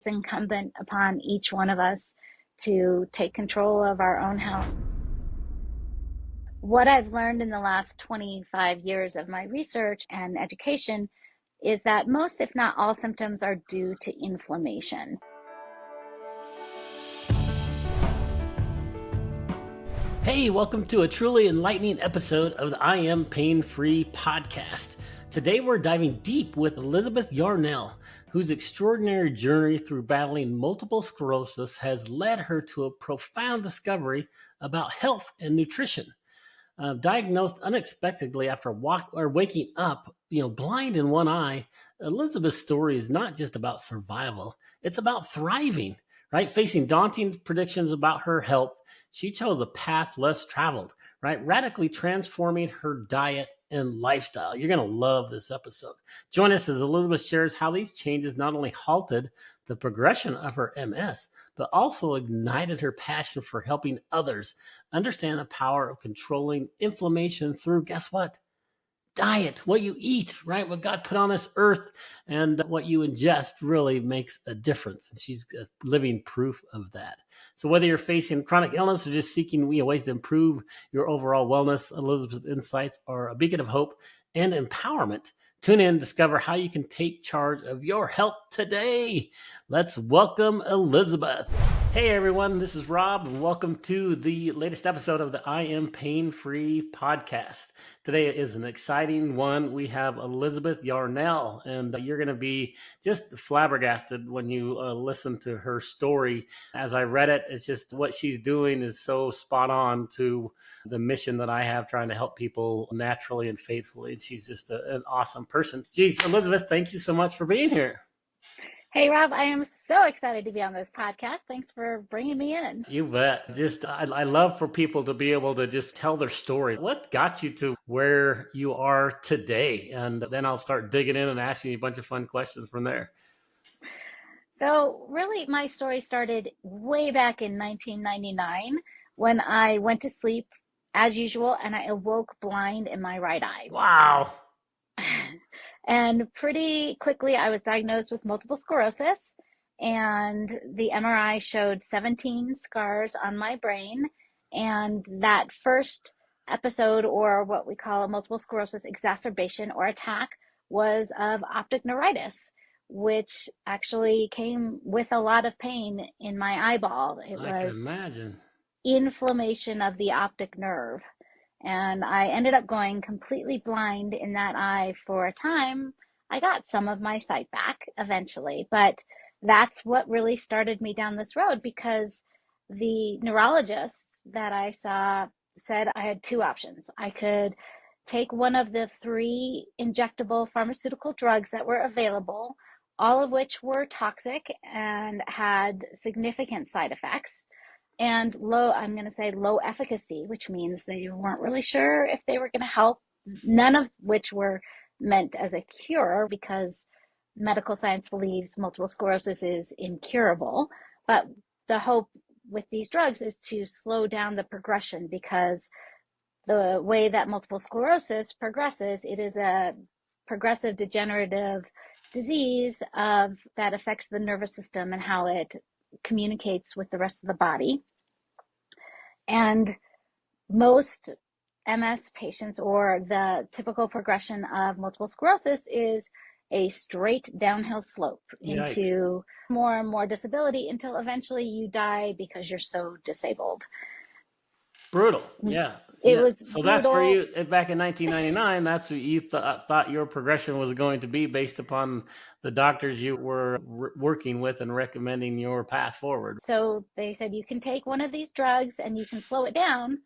It's incumbent upon each one of us to take control of our own health. What I've learned in the last 25 years of my research and education is that most, if not all, symptoms are due to inflammation. Hey, welcome to a truly enlightening episode of the I Am Pain-Free podcast. Today we're diving deep with Elizabeth Yarnell, whose extraordinary journey through battling multiple sclerosis has led her to a profound discovery about health and nutrition. Diagnosed unexpectedly after waking up, blind in one eye, Elizabeth's story is not just about survival; it's about thriving. Right, facing daunting predictions about her health, she chose a path less traveled. Right, radically transforming her diet and lifestyle. You're going to love this episode. Join us as Elizabeth shares how these changes not only halted the progression of her MS, but also ignited her passion for helping others understand the power of controlling inflammation through, guess what? Diet, what you eat, right? What God put on this earth and what you ingest really makes a difference. And she's a living proof of that. So whether you're facing chronic illness or just seeking ways to improve your overall wellness, Elizabeth's insights are a beacon of hope and empowerment. Tune in, discover how you can take charge of your health today. Let's welcome Elizabeth. Hey everyone, this is Rob, and welcome to the latest episode of the I Am Pain-Free podcast. Today is an exciting one. We have Elizabeth Yarnell, and you're going to be just flabbergasted when you listen to her story. As I read it, it's just what she's doing is so spot on to the mission that I have, trying to help people naturally and faithfully. She's just an awesome person. Geez, Elizabeth, thank you so much for being here. Hey, Rob, I am so excited to be on this podcast. Thanks for bringing me in. You bet. I love for people to be able to just tell their story. What got you to where you are today? And then I'll start digging in and asking you a bunch of fun questions from there. So really, my story started way back in 1999 when I went to sleep as usual and I awoke blind in my right eye. Wow. And pretty quickly, I was diagnosed with multiple sclerosis, and the MRI showed 17 scars on my brain. And that first episode, or what we call a multiple sclerosis exacerbation or attack, was of optic neuritis, which actually came with a lot of pain in my eyeball. It I can was imagine. inflammation of the optic nerve. And I ended up going completely blind in that eye for a time. I got some of my sight back eventually, but that's what really started me down this road, because the neurologist that I saw said I had two options. I could take one of the 3 injectable pharmaceutical drugs that were available, all of which were toxic and had significant side effects, and I'm going to say low efficacy, which means they weren't really sure if they were going to help, none of which were meant as a cure, because medical science believes multiple sclerosis is incurable. But the hope with these drugs is to slow down the progression, because the way that multiple sclerosis progresses, it is a progressive degenerative disease that affects the nervous system and how it communicates with the rest of the body. And most MS patients, or the typical progression of multiple sclerosis, is a straight downhill slope into more and more disability until eventually you die because you're so disabled. Brutal. Yeah. It was so brutal. That's where you, back in 1999, that's what you thought your progression was going to be, based upon the doctors you were working with and recommending your path forward. So they said, you can take one of these drugs and you can slow it down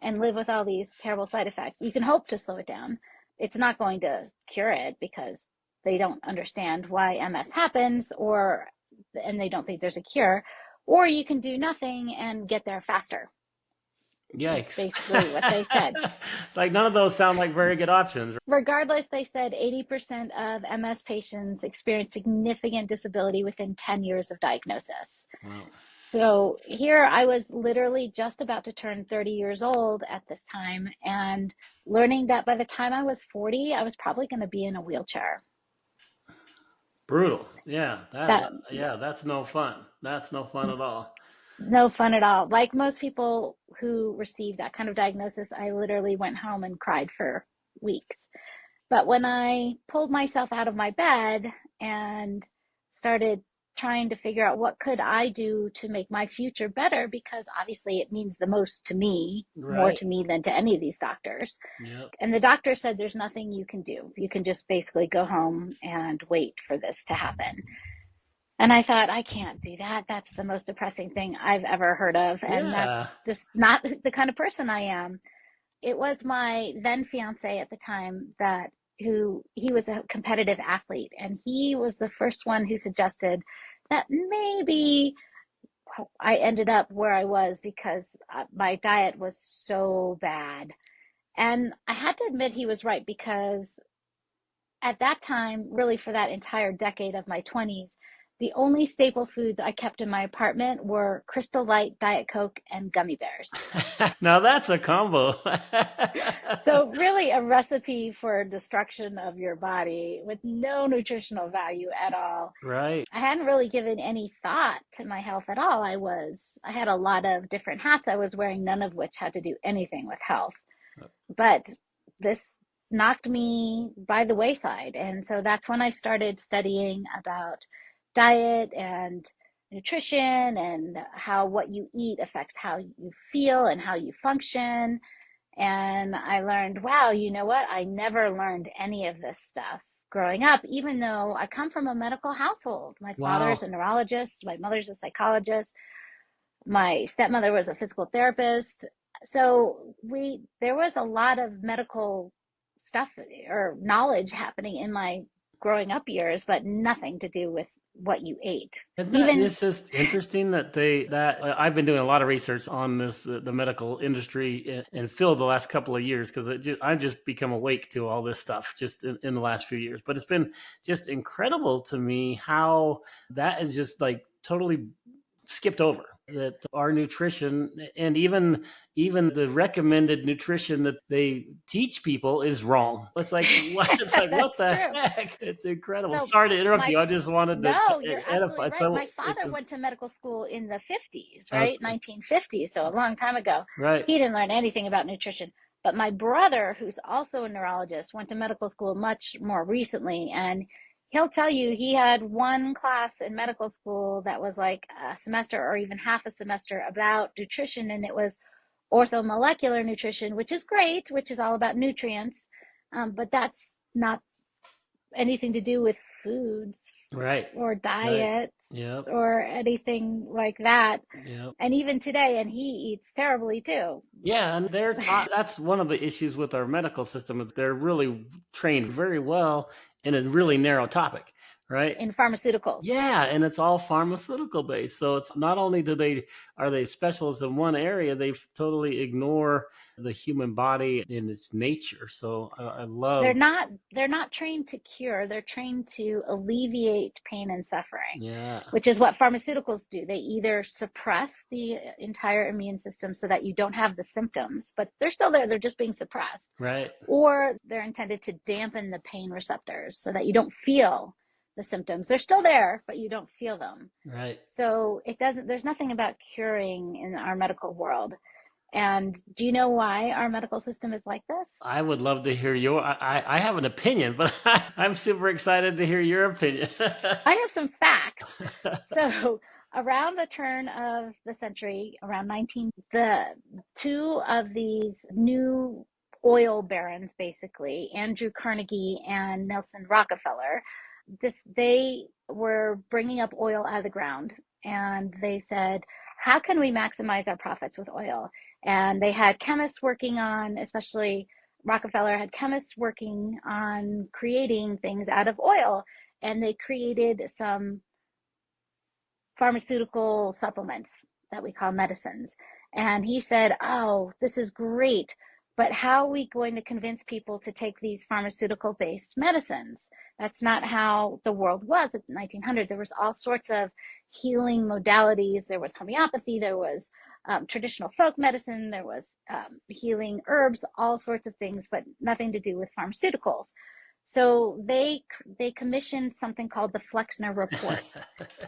and live with all these terrible side effects. You can hope to slow it down. It's not going to cure it, because they don't understand why MS happens, and they don't think there's a cure. Or you can do nothing and get there faster. Yikes. That's basically what they said. Like, none of those sound like very good options. Regardless, they said 80% of MS patients experience significant disability within 10 years of diagnosis. Wow. So here I was literally just about to turn 30 years old at this time, and learning that by the time I was 40, I was probably going to be in a wheelchair. Brutal. Yeah, That, yeah, yes, that's no fun. That's no fun at all. no fun at all. Like most people who receive that kind of diagnosis, I literally went home and cried for weeks. But when I pulled myself out of my bed and started trying to figure out what could I do to make my future better, because obviously it means the most to me, more Right. to me than to any of these doctors. Yep. And the doctor said there's nothing you can do. You can just basically go home and wait for this to happen. And I thought, I can't do that. That's the most depressing thing I've ever heard of. And that's Yeah. just not the kind of person I am. It was my then fiance at the time that who he was a competitive athlete, and he was the first one who suggested that maybe I ended up where I was because my diet was so bad. And I had to admit he was right, because at that time, really for that entire decade of my 20s, the only staple foods I kept in my apartment were Crystal Light, Diet Coke, and gummy bears. Now that's a combo. So, really, a recipe for destruction of your body with no nutritional value at all. Right. I hadn't really given any thought to my health at all. I had a lot of different hats I was wearing, none of which had to do anything with health. But this knocked me by the wayside. And so that's when I started studying about diet and nutrition and how what you eat affects how you feel and how you function. And I learned, wow, you know what? I never learned any of this stuff growing up, even though I come from a medical household. My father's Wow. a neurologist, my mother's a psychologist, my stepmother was a physical therapist. So there was a lot of medical stuff or knowledge happening in my growing up years, but nothing to do with what you ate. Isn't that, Even it's just interesting that I've been doing a lot of research on this, the medical industry and field the last couple of years, because I've just become awake to all this stuff just in the last few years. But it's been just incredible to me how that is just like totally skipped over, that our nutrition and even the recommended nutrition that they teach people is wrong. It's like what? It's like what that's the true. heck? It's incredible. So Sorry to interrupt my you. I just wanted to No, you're absolutely edify. right. So My father went to medical school in the 50s, right? okay, 1950s, so a long time ago. right. He didn't learn anything about nutrition. But my brother, who's also a neurologist, went to medical school much more recently, and he'll tell you he had one class in medical school that was like a semester or even half a semester about nutrition, and it was orthomolecular nutrition, which is great, which is all about nutrients, but that's not anything to do with foods Right. or Right. diets Yep. or anything like that. Yep. And even today, and he eats terribly too. Yeah, and they're taught. That's one of the issues with our medical system is they're really trained very well in a really narrow topic, right? In pharmaceuticals. Yeah, and it's all pharmaceutical based. So it's not only do they are they specialists in one area, they totally ignore the human body in its nature. So I They're love, not they're not trained to cure, they're trained to alleviate pain and suffering, yeah, which is what pharmaceuticals do. They either suppress the entire immune system so that you don't have the symptoms, but they're still there, they're just being suppressed, right, or they're intended to dampen the pain receptors so that you don't feel the symptoms. They're still there, but you don't feel them. right. So there's nothing about curing in our medical world. And do you know why our medical system is like this? I would love to hear your. I have an opinion, but I'm super excited to hear your opinion. I have some facts. So, around the turn of the century, around 19, the two of these new oil barons, basically, Andrew Carnegie and Nelson Rockefeller, they were bringing up oil out of the ground, and they said, how can we maximize our profits with oil? And they had chemists working on, especially Rockefeller had chemists working on creating things out of oil, and they created some pharmaceutical supplements that we call medicines. And he said, oh, this is great, but how are we going to convince people to take these pharmaceutical based medicines? That's not how the world was in 1900. There was all sorts of healing modalities. There was homeopathy, there was traditional folk medicine, there was healing herbs, all sorts of things, but nothing to do with pharmaceuticals. So they commissioned something called the Flexner Report.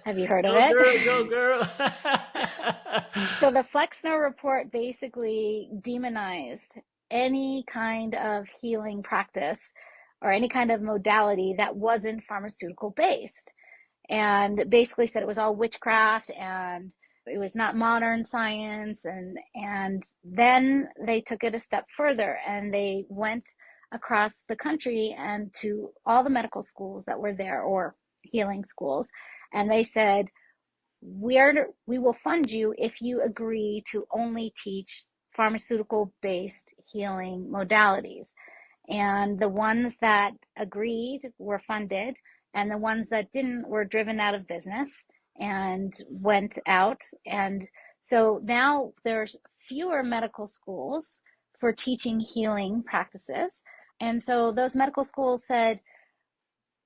Have you heard of Go it? girl, go girl. So the Flexner Report basically demonized any kind of healing practice or any kind of modality that wasn't pharmaceutical based, and basically said it was all witchcraft and it was not modern science. And then they took it a step further and they went across the country and to all the medical schools that were there, or healing schools, and they said, we will fund you if you agree to only teach pharmaceutical based healing modalities. And the ones that agreed were funded, and the ones that didn't were driven out of business and went out. And so now there's fewer medical schools for teaching healing practices. And so those medical schools said,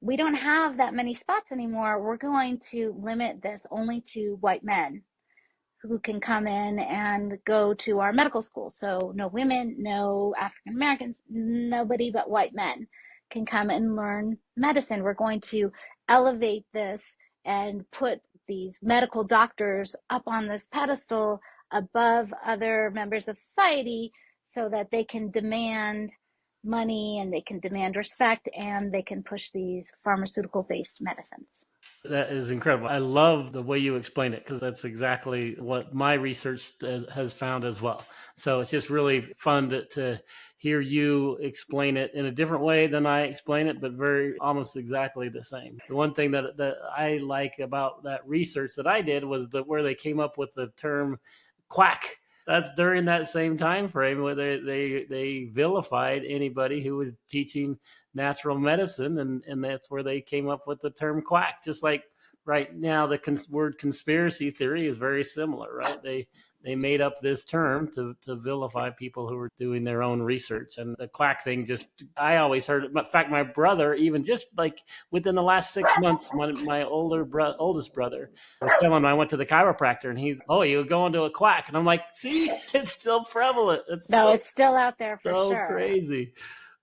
we don't have that many spots anymore. We're going to limit this only to white men who can come in and go to our medical school. So no women, no African Americans, nobody but white men can come and learn medicine. We're going to elevate this and put these medical doctors up on this pedestal above other members of society so that they can demand money and they can demand respect and they can push these pharmaceutical based medicines. That is incredible. I love the way you explain it because that's exactly what my research has found as well. So it's just really fun to hear you explain it in a different way than I explain it, but very almost exactly the same. The one thing that I like about that research that I did was where they came up with the term quack. That's during that same time frame where they vilified anybody who was teaching natural medicine, and that's where they came up with the term quack. Just like right now, the word conspiracy theory is very similar, right? They made up this term to vilify people who were doing their own research. And the quack thing, just I always heard it. In fact, my brother, even just like within the last 6 months, my oldest brother was telling me, I went to the chiropractor and he's, oh, you were going to a quack. And I'm like, see, it's still prevalent. It's No, it's still out there for so sure. crazy.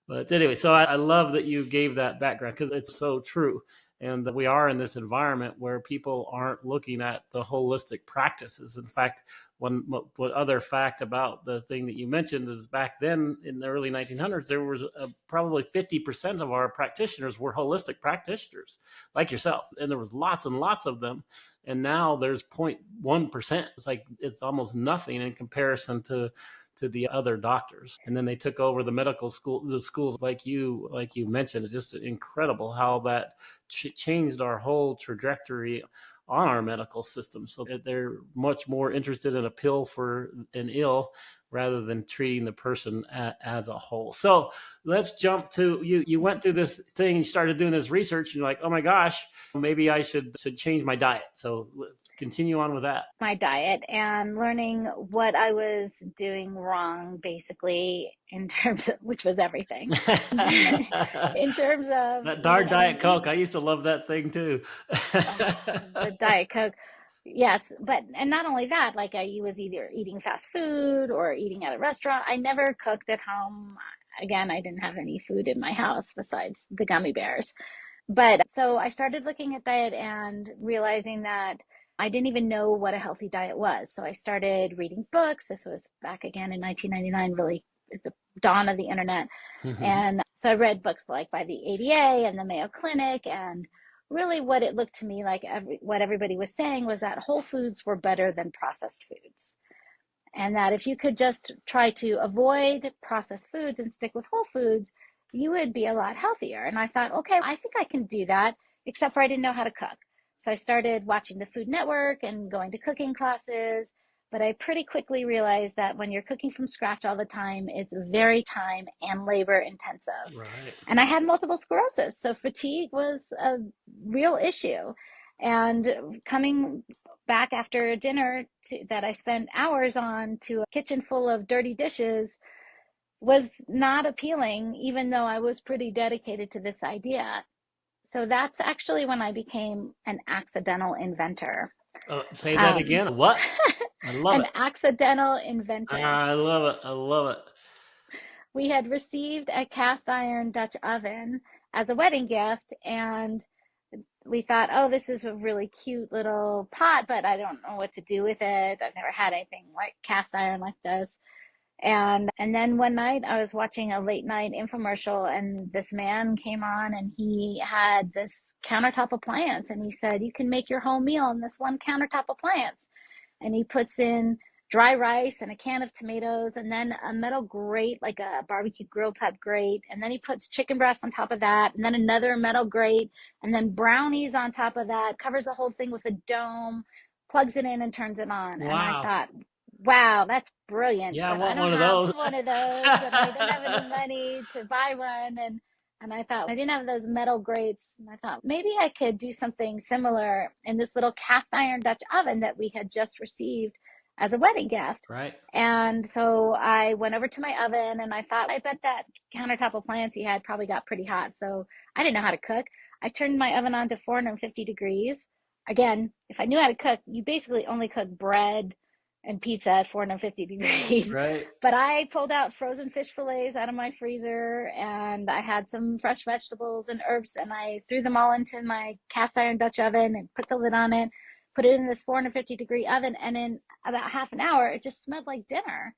But anyway, so I love that you gave that background because it's so true. And that we are in this environment where people aren't looking at the holistic practices. In fact, what other fact about the thing that you mentioned is back then in the early 1900s, there was probably 50% of our practitioners were holistic practitioners like yourself. And there was lots and lots of them. And now there's 0.1%. It's almost nothing in comparison to the other doctors. And then they took over the medical school, the schools like you mentioned. It's just incredible how that changed our whole trajectory on our medical system. So they're much more interested in a pill for an ill rather than treating the person as a whole. So let's jump to you. You went through this thing, you started doing this research, and you're like, oh my gosh, maybe I should change my diet. So continue on with that. My diet and learning what I was doing wrong, basically, in terms of, which was everything, in terms of that darn Diet Coke. I used to love that thing too. The Diet Coke. Yes, but and not only that, like I was either eating fast food or eating at a restaurant. I never cooked at home. Again, I didn't have any food in my house besides the gummy bears. But so I started looking at that and realizing that I didn't even know what a healthy diet was. So I started reading books. This was back again in 1999, really at the dawn of the internet. And so I read books like by the ADA and the Mayo Clinic. And really what it looked to me like, what everybody was saying was that whole foods were better than processed foods. And that if you could just try to avoid processed foods and stick with whole foods, you would be a lot healthier. And I thought, okay, I think I can do that, except for I didn't know how to cook. So I started watching the Food Network and going to cooking classes. But I pretty quickly realized that when you're cooking from scratch all the time, it's very time and labor intensive. Right. And I had multiple sclerosis. So fatigue was a real issue. And coming back after dinner that I spent hours on to a kitchen full of dirty dishes was not appealing, even though I was pretty dedicated to this idea. So that's actually when I became an accidental inventor. Say that again. What? I love An it. accidental inventor. I love it. I love it. We had received a cast iron Dutch oven as a wedding gift. And we thought, oh, this is a really cute little pot, but I don't know what to do with it. I've never had anything like cast iron like this. And then one night I was watching a late night infomercial, and this man came on, and he had this countertop appliance, and he said, you can make your whole meal in this one countertop appliance. And he puts in dry rice and a can of tomatoes, and then a metal grate, like a barbecue grill type grate. And then he puts chicken breast on top of that, and then another metal grate, and then brownies on top of that, covers the whole thing with a dome, plugs it in and turns it on. And I Wow. thought, wow, that's brilliant. Yeah, I But I want don't one of have those. one of those, and I don't have any money to buy one. And I thought, I didn't have those metal grates. And I thought maybe I could do something similar in this little cast iron Dutch oven that we had just received as a wedding gift. Right. And so I went over to my oven, and I thought, I bet that countertop appliance he had probably got pretty hot. So I didn't know how to cook. I turned my oven on to 450 degrees. Again, if I knew how to cook, you basically only cook bread and pizza at 450 degrees. Right. But I pulled out frozen fish fillets out of my freezer, and I had some fresh vegetables and herbs, and I threw them all into my cast iron Dutch oven and put the lid on it, put it in this 450-degree oven, and in about half an hour, it just smelled like dinner.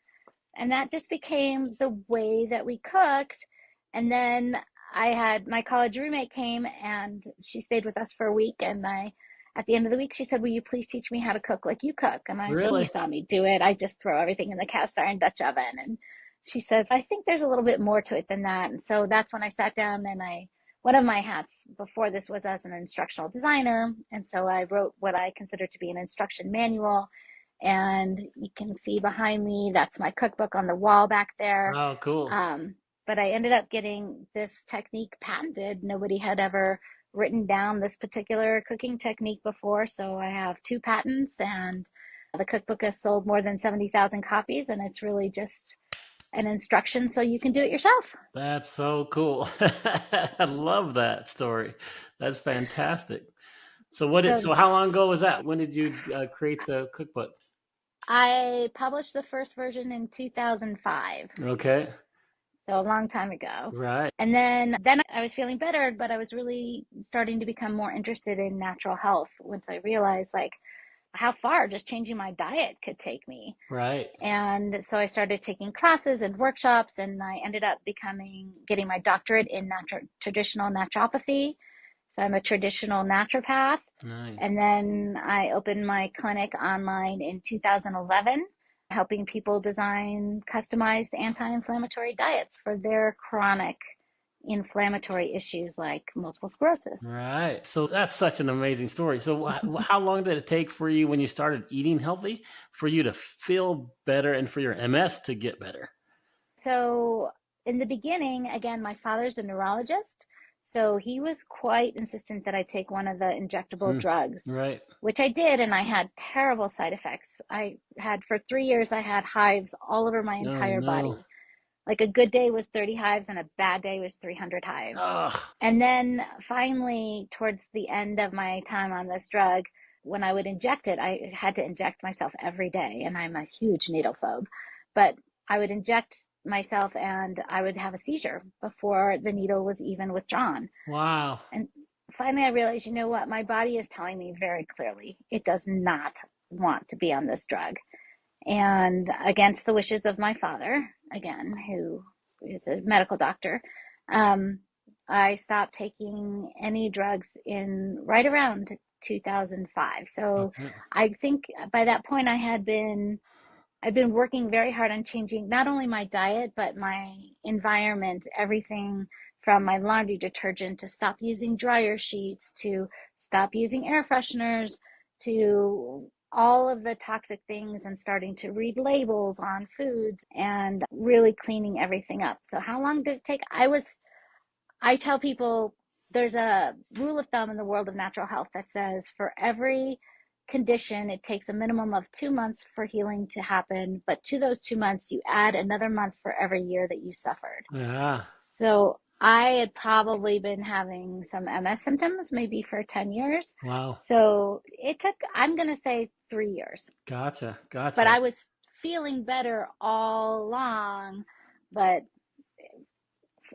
And that just became the way that we cooked. And then I had my college roommate came, and she stayed with us for a week. And at the end of the week, she said, will you please teach me how to cook like you cook? And I said, you Really? saw me do it. I just throw everything in the cast iron Dutch oven. And she says, I think there's a little bit more to it than that. And so that's when I sat down, and one of my hats before this was as an instructional designer. And so I wrote what I consider to be an instruction manual. And you can see behind me, that's my cookbook on the wall back there. Oh, cool. Um, but I ended up getting this technique patented. Nobody had ever written down this particular cooking technique before. So I have 2 patents, and the cookbook has sold more than 70,000 copies. And it's really just an instruction so you can do it yourself. That's so cool. I love that story. That's fantastic. So So how long ago was that? When did you create the cookbook? I published the first version in 2005. Okay. So a long time ago. Right. And then I was feeling better, but I was really starting to become more interested in natural health once I realized like how far just changing my diet could take me. Right. And so I started taking classes and workshops, and I ended up getting my doctorate in traditional naturopathy. So I'm a traditional naturopath. Nice. And then I opened my clinic online in 2011, helping people design customized anti-inflammatory diets for their chronic inflammatory issues like multiple sclerosis. Right. So that's such an amazing story. So how long did it take for you when you started eating healthy for you to feel better and for your MS to get better? So in the beginning, again, my father's a neurologist. So he was quite insistent that I take one of the injectable Mm, drugs, right. which I did, and I had terrible side effects. For 3 years, I had hives all over my Oh entire no. body. Like a good day was 30 hives, and a bad day was 300 hives. Oh, And then finally, towards the end of my time on this drug, when I would inject it, I had to inject myself every day, and I'm a huge needle phobe. But I would inject myself, and I would have a seizure before the needle was even withdrawn. wow. And finally, I realized, you know what? My body is telling me very clearly it does not want to be on this drug. And against the wishes of my father, again, who is a medical doctor, um, I stopped taking any drugs in right around 2005. So Okay. I think by that point I've been working very hard on changing not only my diet, but my environment, everything from my laundry detergent to stop using dryer sheets, to stop using air fresheners, to all of the toxic things, and starting to read labels on foods and really cleaning everything up. So how long did it take? I tell people there's a rule of thumb in the world of natural health that says for every condition, it takes a minimum of 2 months for healing to happen. But to those 2 months, you add another month for every year that you suffered. Yeah. So I had probably been having some MS symptoms maybe for 10 years. Wow. So it took, I'm going to say 3 years. Gotcha. But Gotcha. I was feeling better all along. But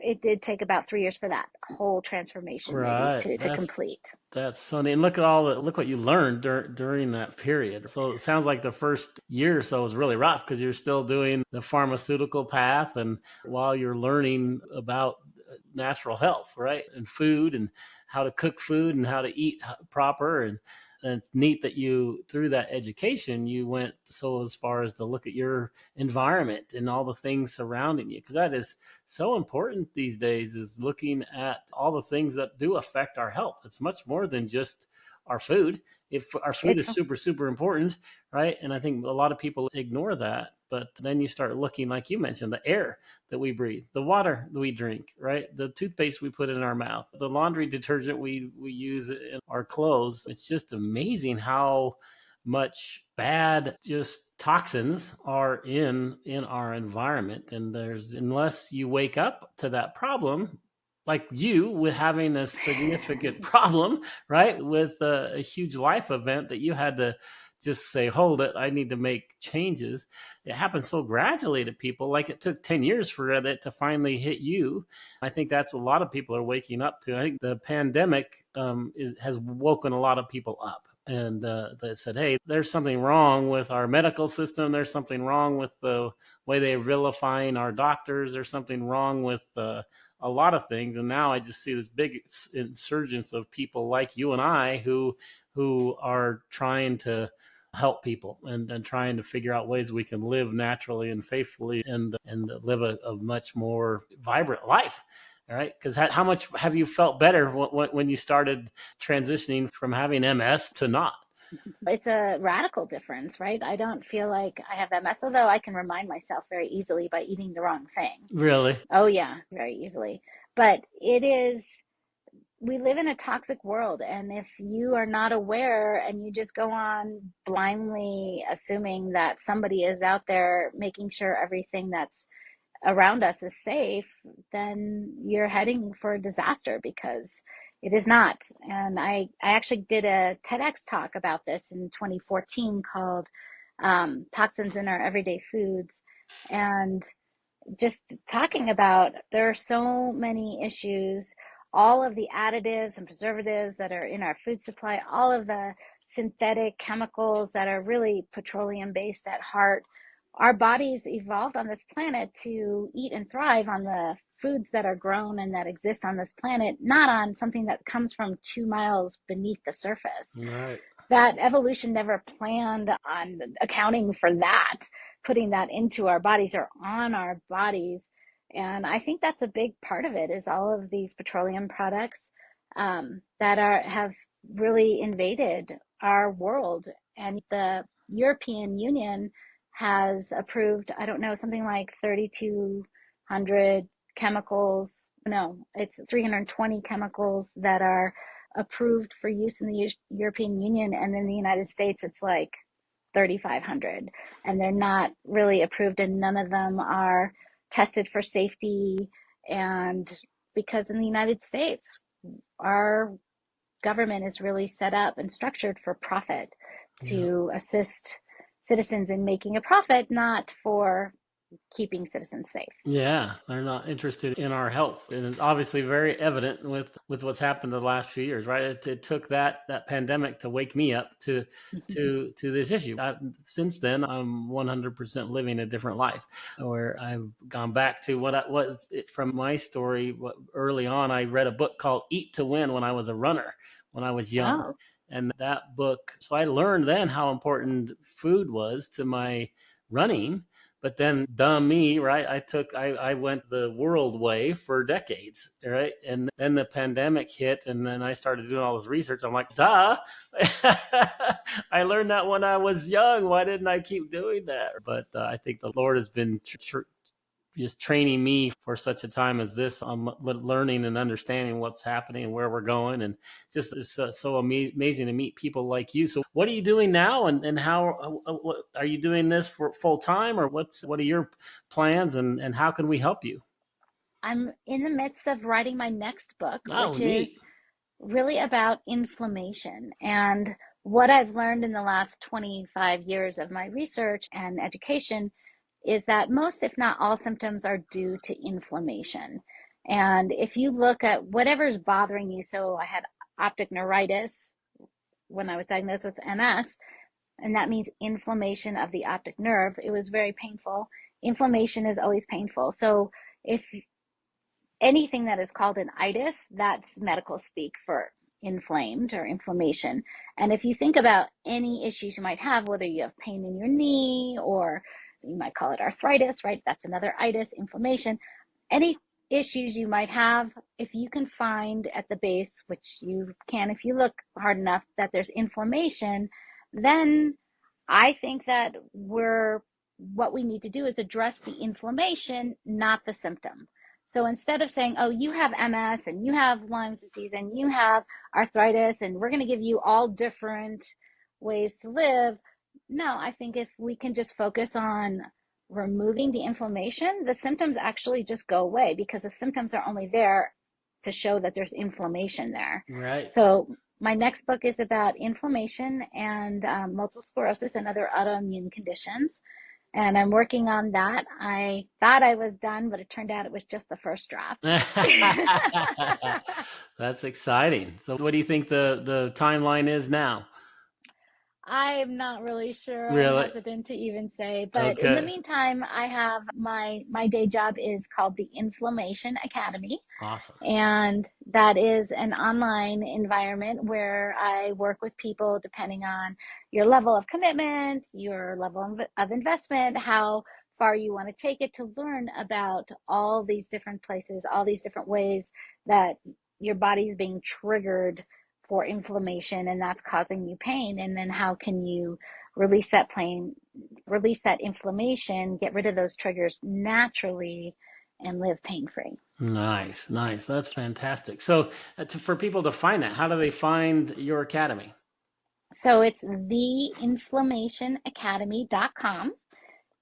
it did take about 3 years for that whole transformation maybe Right. to complete. That's funny. And look what you learned during that period. So it sounds like the first year or so was really rough because you're still doing the pharmaceutical path and while you're learning about natural health, right? And food and how to cook food and how to eat proper. And it's neat that you, through that education, you went so as far as to look at your environment and all the things surrounding you. Because that is so important these days, is looking at all the things that do affect our health. It's much more than just our food. If our food It's is super, super important, right? And I think a lot of people ignore that. But then you start looking, like you mentioned, the air that we breathe, the water that we drink, right? The toothpaste we put in our mouth, the laundry detergent we use in our clothes. It's just amazing how much bad just toxins are in our environment. And there's, unless you wake up to that problem, like you with having a significant problem, right? With a huge life event that you had to just say, hold it, I need to make changes. It happens so gradually to people. Like it took 10 years for it to finally hit you. I think that's what a lot of people are waking up to. I think the pandemic has woken a lot of people up. And they said, hey, there's something wrong with our medical system. There's something wrong with the way they're vilifying our doctors. There's something wrong with a lot of things. And now I just see this big insurgence of people like you and I who are trying to help people and trying to figure out ways we can live naturally and faithfully and live a much more vibrant life. All right. Because how much have you felt better when you started transitioning from having MS to not? it's a radical difference, right? I don't feel like I have MS, although I can remind myself very easily by eating the wrong thing. Really? Oh yeah, very easily. But it is, we live in a toxic world, and if you are not aware and you just go on blindly assuming that somebody is out there making sure everything that's around us is safe, then you're heading for a disaster because it is not. And I actually did a TEDx talk about this in 2014 called Toxins in Our Everyday Foods. And just talking about, there are so many issues, all of the additives and preservatives that are in our food supply, all of the synthetic chemicals that are really petroleum based at heart. Our bodies evolved on this planet to eat and thrive on the foods that are grown and that exist on this planet, not on something that comes from 2 miles beneath the surface. Right. That evolution never planned on accounting for that, putting that into our bodies or on our bodies. And I think that's a big part of it, is all of these petroleum products that have really invaded our world. And the European Union has approved, I don't know, something like 3,200 chemicals. No, it's 320 chemicals that are approved for use in the European Union, and in the United States it's like 3,500, and they're not really approved, and none of them are tested for safety. And because in the United States, our government is really set up and structured for profit, Yeah. to assist citizens in making a profit, not for keeping citizens safe. Yeah, they're not interested in our health, and it's obviously very evident with what's happened the last few years, right? It took that pandemic to wake me up to this issue. Since then, I'm 100% living a different life, where I've gone back to what was it from my story. Early on, I read a book called Eat to Win when I was a runner, when I was young, Oh, and that book. So I learned then how important food was to my running. But then, dumb me, right? I went the world way for decades, right? And then the pandemic hit, and then I started doing all this research. I'm like, duh, I learned that when I was young. Why didn't I keep doing that? But I think the Lord has been just training me for such a time as this on learning and understanding what's happening and where we're going. And just it's so amazing to meet people like you. So what are you doing now, and how what, are you doing this for full time, or what are your plans, and how can we help you? I'm in the midst of writing my next book, Oh, which is neat. really about inflammation. And what I've learned in the last 25 years of my research and education is that most, if not all, symptoms are due to inflammation. And if you look at whatever's bothering you, so I had optic neuritis when I was diagnosed with MS, and that means inflammation of the optic nerve. It was very painful. Inflammation is always painful. So if anything that is called an itis, that's medical speak for inflamed or inflammation. And if you think about any issues you might have, whether you have pain in your knee or you might call it arthritis, right? That's another itis, inflammation. Any issues you might have, if you can find at the base, which you can if you look hard enough, that there's inflammation, then I think that what we need to do is address the inflammation, not the symptom. So instead of saying, oh, you have MS and you have Lyme's disease and you have arthritis and we're going to give you all different ways to live, no, I think if we can just focus on removing the inflammation, the symptoms actually just go away because the symptoms are only there to show that there's inflammation there. Right. So my next book is about inflammation and multiple sclerosis and other autoimmune conditions. And I'm working on that. I thought I was done, but it turned out it was just the first draft. That's exciting. So what do you think the timeline is now? I'm not really sure. I'm Really? hesitant to even say. But in the Okay. meantime, I have my day job is called the Inflammation Academy. Awesome. And that is an online environment where I work with people depending on your level of commitment, your level of investment, how far you want to take it to learn about all these different places, all these different ways that your body's being triggered for inflammation and that's causing you pain. And then how can you release that pain, release that inflammation, get rid of those triggers naturally and live pain free. Nice, nice. That's fantastic. So, for people to find that, how do they find your academy? So it's theinflammationacademy.com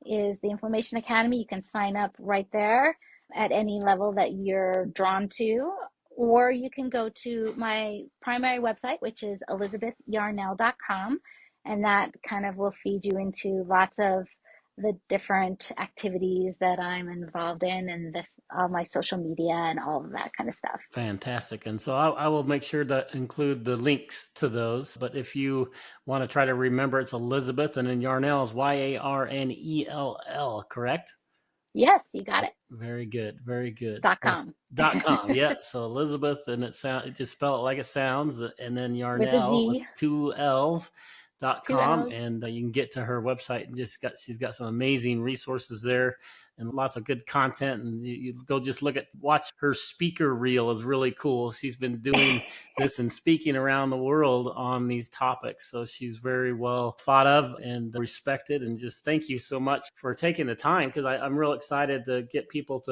is the Inflammation Academy. You can sign up right there at any level that you're drawn to, or you can go to my primary website, which is elizabethyarnell.com, and that kind of will feed you into lots of the different activities that I'm involved in and all my social media and all of that kind of stuff. Fantastic. And so I will make sure to include the links to those. But if you want to try to remember, it's Elizabeth and then Yarnell is Yarnell, correct? Yes, you got it. Very good. Very good. So, .com. .com. Yeah. So Elizabeth, and just spell it like it sounds, and then With a Yarnell with Z. two L's. Two .com, L's. and you can get to her website and she's got some amazing resources there and lots of good content, and you go just watch her speaker reel is really cool. She's been doing this and speaking around the world on these topics, so she's very well thought of and respected. And just thank you so much for taking the time, because I'm real excited to get people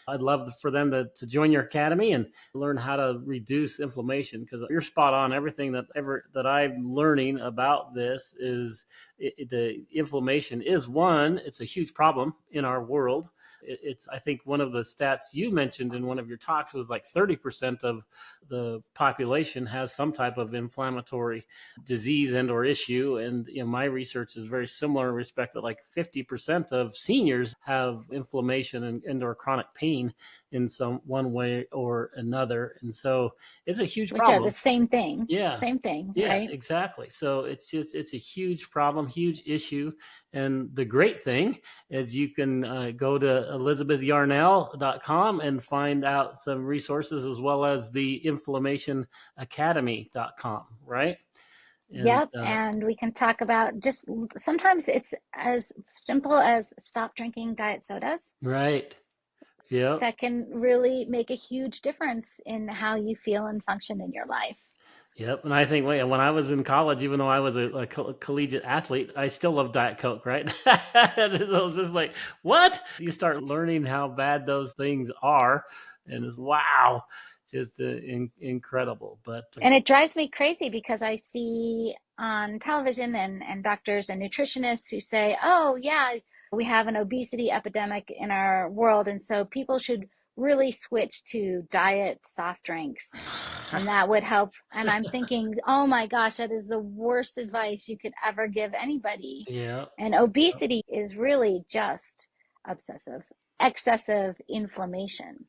I'd love for them to join your academy and learn how to reduce inflammation, because you're spot on. Everything that I'm learning about this is the inflammation is it's a huge problem in our world. It's I think one of the stats you mentioned in one of your talks was like 30% of the population has some type of inflammatory disease and or issue. And my research is very similar in respect that like 50% of seniors have inflammation and or chronic pain in some one way or another. And so it's a huge Which are problem. the same thing. Yeah. Same thing, Yeah, right? exactly. So it's a huge problem, huge issue. And the great thing is you can go to elizabethyarnell.com and find out some resources, as well as the inflammationacademy.com, right? And Yep. And we can talk about just sometimes it's as simple as stop drinking diet sodas. right. Yep. That can really make a huge difference in how you feel and function in your life. Yep. And I think, wait, when I was in college, even though I was a collegiate athlete, I still loved Diet Coke, right? I was just like, what? You start learning how bad those things are. And it's wow, just incredible. But And it drives me crazy because I see on television and doctors and nutritionists who say, oh, yeah, we have an obesity epidemic in our world. And so people should really switch to diet soft drinks and that would help. And I'm thinking, oh my gosh, that is the worst advice you could ever give anybody. yeah. And obesity is really just excessive inflammation.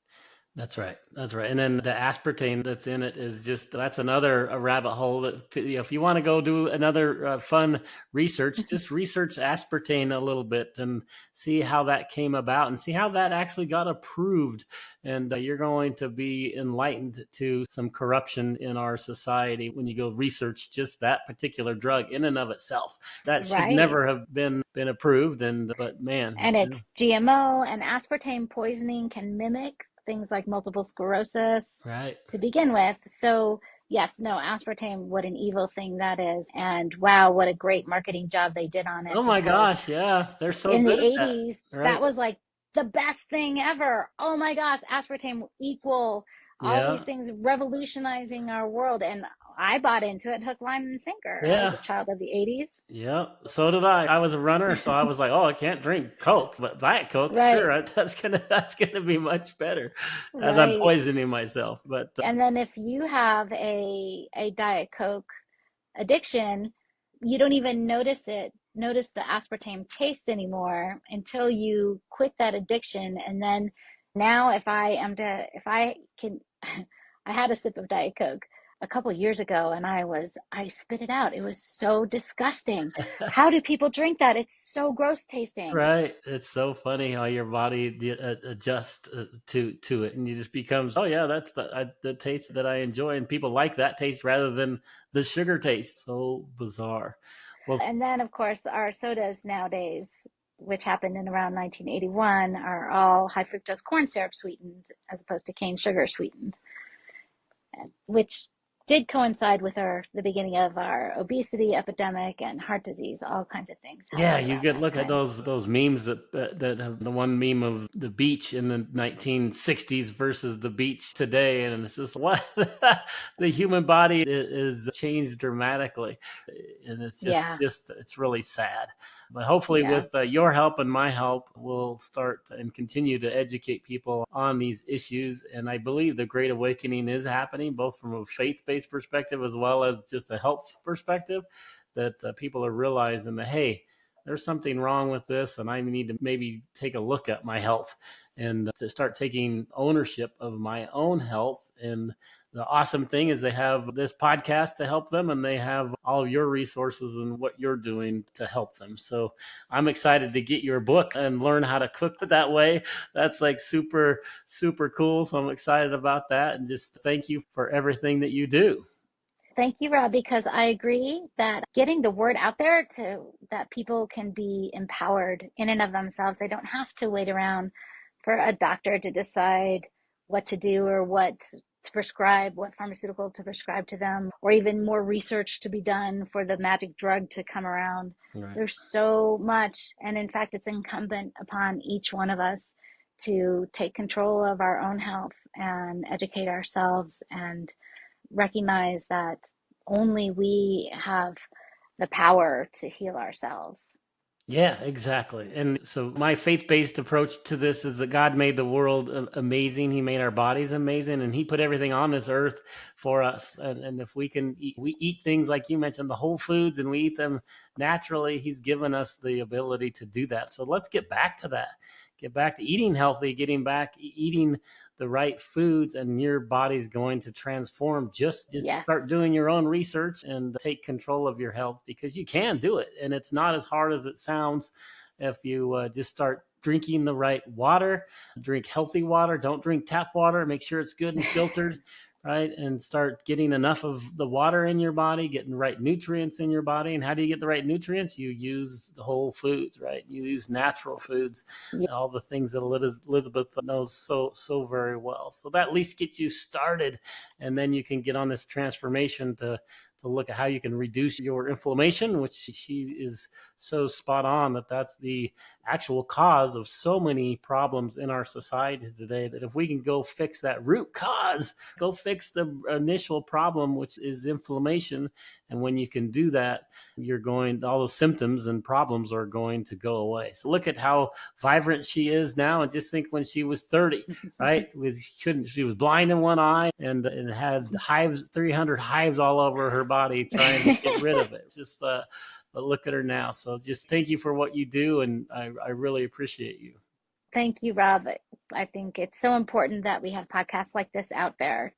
That's right. That's right. And then the aspartame that's in it is just, that's another a rabbit hole that, if you want to go do another fun research, just research aspartame a little bit and see how that came about and see how that actually got approved. And you're going to be enlightened to some corruption in our society when you go research just that particular drug in and of itself. That should Right. never have been approved. And, but man, And it's GMO, and aspartame poisoning can mimic things like multiple sclerosis right. to begin with. So, yes, no, aspartame, what an evil thing that is. And wow, what a great marketing job they did on it, Oh my because gosh. Yeah. They're so in the good at that. 80s, Right. that was like the best thing ever. Oh my gosh, aspartame equal, all these Yeah. things revolutionizing our world. And I bought into it hook, line, and sinker. I was Yeah. a child of the 80s. Yeah. So did I. I was a runner, so I was like, "Oh, I can't drink Coke, but Diet Coke, Right, sure, that's gonna be much better." As I'm right. poisoning myself, but And then if you have a Diet Coke addiction, you don't even notice the aspartame taste anymore until you quit that addiction. And then now if I can, I had a sip of Diet Coke a couple years ago, and I spit it out. It was so disgusting. How do people drink that? It's so gross tasting. right, it's so funny how your body adjusts to it, and you just becomes, oh yeah, that's the taste that I enjoy, and people like that taste rather than the sugar taste. So bizarre. Well, And then, of course, our sodas nowadays, which happened in around 1981, are all high fructose corn syrup sweetened as opposed to cane sugar sweetened, which did coincide with the beginning of our obesity epidemic and heart disease. All kinds of things yeah, happened you around could that look at time. those memes that have the one meme of the beach in the 1960s versus the beach today, and it's just what the human body is changed dramatically, and it's just Yeah, just it's really sad. But hopefully, yeah. with your help and my help, we'll start and continue to educate people on these issues. And I believe the Great Awakening is happening, both from a faith-based perspective as well as just a health perspective. That people are realizing that, hey, there's something wrong with this, and I need to maybe take a look at my health and to start taking ownership of my own health. And the awesome thing is they have this podcast to help them, and they have all of your resources and what you're doing to help them. So I'm excited to get your book and learn how to cook that way. That's like super, super cool. So I'm excited about that. And just thank you for everything that you do. Thank you, Rob, because I agree that getting the word out there to that people can be empowered in and of themselves. They don't have to wait around for a doctor to decide what to do or what to prescribe, what pharmaceutical to prescribe to them, or even more research to be done for the magic drug to come around. Right. There's so much. And in fact, it's incumbent upon each one of us to take control of our own health and educate ourselves and recognize that only we have the power to heal ourselves. Yeah, exactly. And so my faith-based approach to this is that God made the world amazing. He made our bodies amazing, and He put everything on this earth for us. And if we can eat, we eat things like you mentioned, the whole foods, and we eat them naturally, He's given us the ability to do that. So let's get back to that. Get back to eating healthy, getting back eating the right foods, and your body's going to transform. Just Yes. start doing your own research and take control of your health, because you can do it, and it's not as hard as it sounds. If you just start drinking the right water, drink healthy water, don't drink tap water, make sure it's good and filtered, right? And start getting enough of the water in your body, getting the right nutrients in your body. And how do you get the right nutrients? You use the whole foods, right? You use natural foods, all the things that Elizabeth knows so very well. So that at least gets you started, and then you can get on this transformation to look at how you can reduce your inflammation, which she is so spot on that that's the actual cause of so many problems in our society today. That if we can go fix that root cause, go fix the initial problem, which is inflammation, and when you can do that, all those symptoms and problems are going to go away. So look at how vibrant she is now, and just think when she was 30, right? She was blind in one eye and had hives, 300 hives all over her body trying to get rid of it. It's just but look at her now. So just thank you for what you do, and I really appreciate you. Thank you, Rob. I think it's so important that we have podcasts like this out there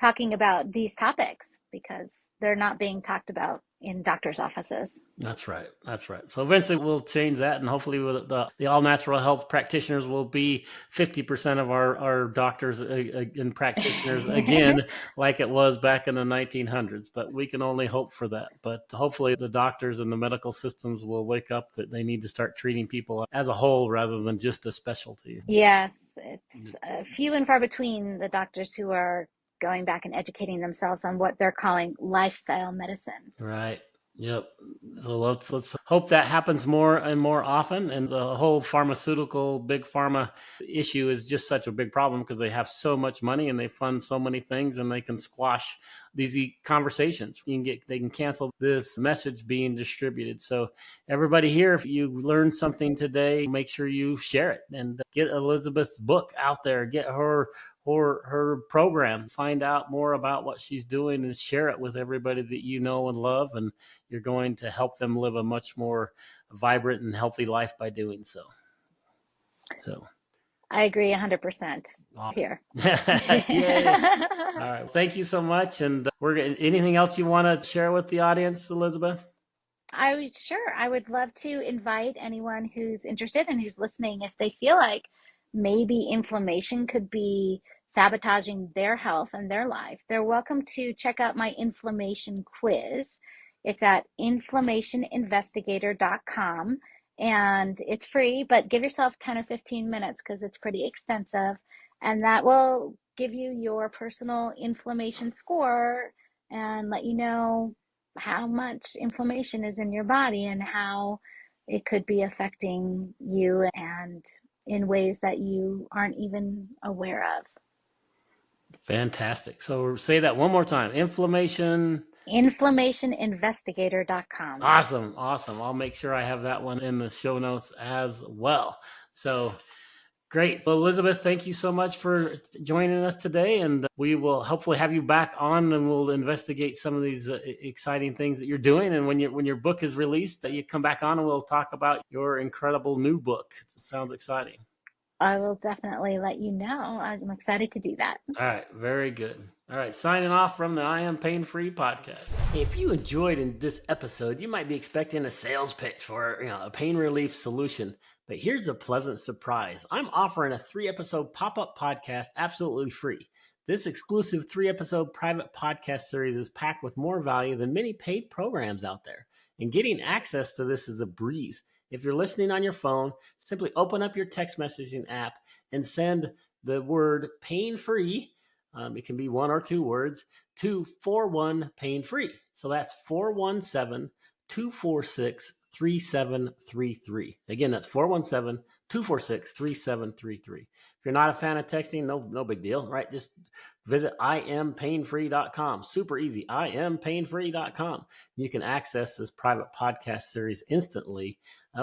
talking about these topics because they're not being talked about in doctors' offices. That's right. That's right. So eventually we'll change that, and hopefully the all natural health practitioners will be 50% of our doctors and practitioners again, like it was back in the 1900s. But we can only hope for that. But hopefully the doctors and the medical systems will wake up that they need to start treating people as a whole rather than just a specialty. Yes, it's few and far between the doctors who are going back and educating themselves on what they're calling lifestyle medicine. Right. Yep. So let's hope that happens more and more often. And the whole pharmaceutical big pharma issue is just such a big problem because they have so much money and they fund so many things and they can squash these conversations. They can cancel this message being distributed. So everybody here, if you learned something today, make sure you share it and get Elizabeth's book out there. Get her program, find out more about what she's doing and share it with everybody that you know and love, and you're going to help them live a much more vibrant and healthy life by doing so. I agree 100% here. Yeah. All right. Thank you so much. And anything else you want to share with the audience, Elizabeth? I would love to invite anyone who's interested and who's listening if they feel like maybe inflammation could be sabotaging their health and their life. They're welcome to check out my inflammation quiz. It's at inflammationinvestigator.com and it's free, but give yourself 10 or 15 minutes because it's pretty extensive. And that will give you your personal inflammation score and let you know how much inflammation is in your body and how it could be affecting you and in ways that you aren't even aware of. Fantastic. So say that one more time. Inflammationinvestigator.com. Awesome. I'll make sure I have that one in the show notes as well. So great. Well, Elizabeth, thank you so much for joining us today. And we will hopefully have you back on and we'll investigate some of these exciting things that you're doing. And when your book is released, you come back on and we'll talk about your incredible new book. It sounds exciting. I will definitely let you know. I'm excited to do that. All right. Very good. All right. Signing off from the I Am Pain-Free podcast. If you enjoyed in this episode, you might be expecting a sales pitch for a pain relief solution. But here's a pleasant surprise. I'm offering a 3-episode pop-up podcast absolutely free. This exclusive 3-episode private podcast series is packed with more value than many paid programs out there. And getting access to this is a breeze. If you're listening on your phone, simply open up your text messaging app and send the word pain-free, it can be 1 or 2 words, to 41-PAIN-FREE. So that's 417-246-3733. Again, that's 417-246-3733. If you're not a fan of texting, no big deal, right? Just visit impainfree.com. Super easy, impainfree.com. You can access this private podcast series instantly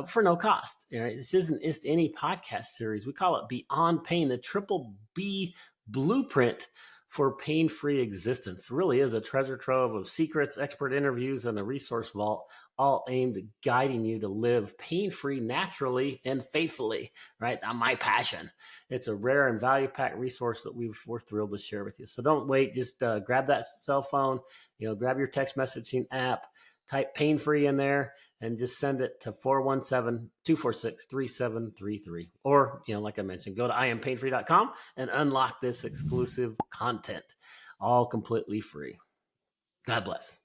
for no cost. Right? This isn't just any podcast series. We call it Beyond Pain, the triple B blueprint for pain-free existence. It really is a treasure trove of secrets, expert interviews, and a resource vault, all aimed at guiding you to live pain-free naturally and faithfully, right? My passion. It's a rare and value-packed resource that we're thrilled to share with you. So don't wait. Just grab that cell phone, grab your text messaging app, type pain-free in there, and just send it to 417-246-3733. Or, like I mentioned, go to impainfree.com and unlock this exclusive content, all completely free. God bless.